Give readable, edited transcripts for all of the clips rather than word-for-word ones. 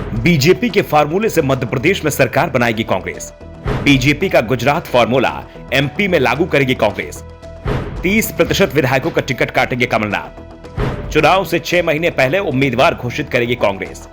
BJP के फार्मूले से मध्य प्रदेश में सरकार बनाएगी कांग्रेस। बीजेपी का गुजरात फार्मूला एमपी में लागू करेगी कांग्रेस। 30% विधायकों का टिकट काटेंगे कमलनाथ। चुनाव से 6 महीने पहले उम्मीदवार घोषित करेगी कांग्रेस।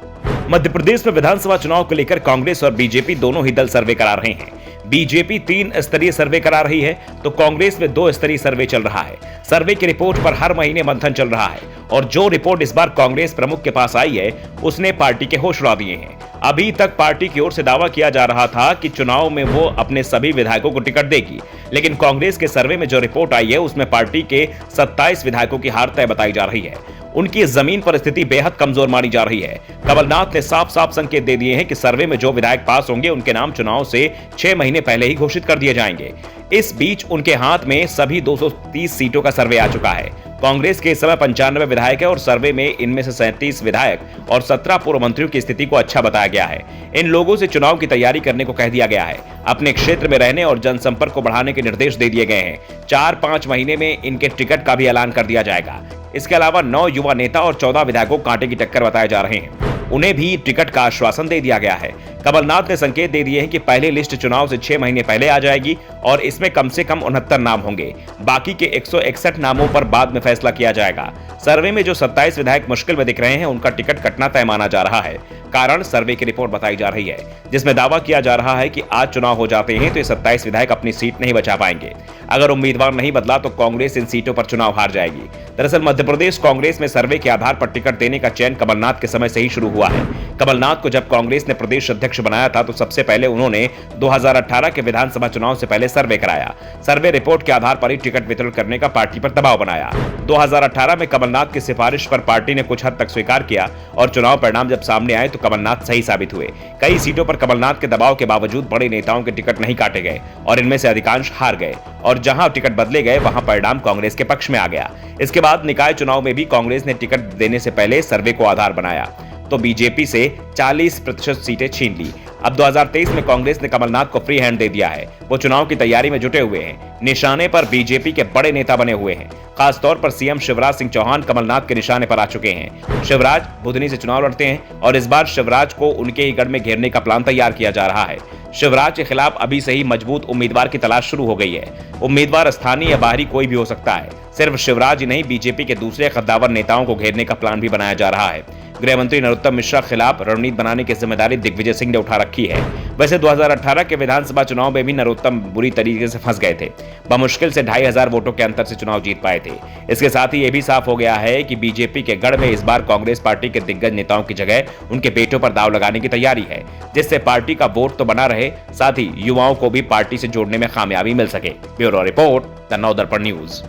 मध्य प्रदेश में विधानसभा चुनाव को लेकर कांग्रेस और बीजेपी दोनों ही दल सर्वे करा रहे हैं। बीजेपी 3 स्तरीय सर्वे करा रही है तो कांग्रेस में 2 स्तरीय सर्वे चल रहा है। सर्वे की रिपोर्ट पर हर महीने मंथन चल रहा है और जो रिपोर्ट इस बार कांग्रेस प्रमुख के पास आई है उसने पार्टी के होश उड़ा दिए हैं। अभी तक पार्टी की ओर से दावा किया जा रहा था कि चुनाव में वो अपने सभी विधायकों को टिकट देगी, लेकिन कांग्रेस के सर्वे में जो रिपोर्ट आई है उसमें पार्टी के 27 विधायकों की हार तय बताई जा रही है। उनकी जमीन पर स्थिति बेहद कमजोर मानी जा रही है। कमलनाथ ने साफ साफ संकेत दे दिए हैं कि सर्वे में जो विधायक पास होंगे उनके नाम चुनाव से 6 महीने पहले ही घोषित कर दिए जाएंगे। इस बीच उनके हाथ में सभी 230 सीटों का सर्वे आ चुका है। कांग्रेस के इस समय 95 विधायक है और सर्वे में इनमें से 37 विधायक और 17 पूर्व मंत्रियों की स्थिति को अच्छा बताया गया है। इन लोगों से चुनाव की तैयारी करने को कह दिया गया है। अपने क्षेत्र में रहने और जनसंपर्क को बढ़ाने के निर्देश दे दिए गए हैं। 4-5 महीने में इनके टिकट का भी ऐलान कर दिया जाएगा। इसके अलावा 9 युवा नेता और 14 विधायकों को कांटे की टक्कर बताए जा रहे हैं। उन्हें भी टिकट का आश्वासन दे दिया गया है। कमलनाथ ने संकेत दे दिए हैं कि पहली लिस्ट चुनाव से 6 महीने पहले आ जाएगी और इसमें कम से कम 69 नाम होंगे। बाकी के 161 नामों पर बाद में फैसला किया जाएगा। सर्वे में जो 27 विधायक मुश्किल में दिख रहे हैं उनका टिकट कटना तय माना जा रहा है। कारण सर्वे की रिपोर्ट बताई जा रही है जिसमें दावा किया जा रहा है कि आज चुनाव हो जाते हैं तो ये 27 विधायक अपनी सीट नहीं बचा पाएंगे। अगर उम्मीदवार नहीं बदला तो कांग्रेस इन सीटों पर चुनाव हार जाएगी। दरअसल मध्य प्रदेश कांग्रेस में सर्वे के आधार पर टिकट देने का चयन कमलनाथ के समय से ही शुरू हुआ है। कमलनाथ को जब कांग्रेस ने प्रदेश अध्यक्ष बनाया था तो सबसे पहले उन्होंने 2018 के विधानसभा चुनाव से पहले सर्वे कराया। सर्वे रिपोर्ट के आधार पर ही टिकट वितरण करने का पार्टी पर दबाव बनाया। 2018 में कमलनाथ की सिफारिश पर पार्टी ने कुछ हद तक स्वीकार किया और चुनाव परिणाम जब सामने आए तो कमलनाथ सही साबित हुए। कई सीटों पर कमलनाथ के दबाव के बावजूद बड़े नेताओं के टिकट नहीं काटे गए और इनमें से अधिकांश हार गए और जहां टिकट बदले गए वहां परिणाम कांग्रेस के पक्ष में आ गया। इसके बाद निकाय चुनाव में भी कांग्रेस ने टिकट देने से पहले सर्वे को आधार बनाया तो बीजेपी से 40% सीटें छीन ली। अब 2023 में कांग्रेस ने कमलनाथ को फ्री हैंड दे दिया है। वो चुनाव की तैयारी में जुटे हुए हैं। निशाने पर बीजेपी के बड़े नेता बने हुए हैं। खासतौर पर सीएम शिवराज सिंह चौहान कमलनाथ के निशाने पर आ चुके हैं। शिवराज बुधनी से चुनाव लड़ते हैं और इस बार शिवराज को उनके ही गढ़ में घेरने का प्लान तैयार किया जा रहा है। शिवराज के खिलाफ अभी से ही मजबूत उम्मीदवार की तलाश शुरू हो गई है। उम्मीदवार स्थानीय या बाहरी कोई भी हो सकता है। सिर्फ शिवराज ही नहीं, बीजेपी के दूसरे कद्दावर नेताओं को घेरने का प्लान भी बनाया जा रहा है। गृह मंत्री नरोत्तम मिश्रा खिलाफ रणनीति बनाने की जिम्मेदारी दिग्विजय सिंह ने उठा रखी है। वैसे 2018 के विधानसभा चुनाव में भी नरोत्तम बुरी तरीके से फंस गए थे। बमुश्किल से 2500 वोटों के अंतर से चुनाव जीत पाए थे। इसके साथ ही यह भी साफ हो गया है कि बीजेपी के गढ़ में इस बार कांग्रेस पार्टी के दिग्गज नेताओं की जगह उनके बेटों पर दाव लगाने की तैयारी है, जिससे पार्टी का वोट तो बना रहे, साथ ही युवाओं को भी पार्टी से जोड़ने में कामयाबी मिल सके। Bureau report, the Navdarpan news.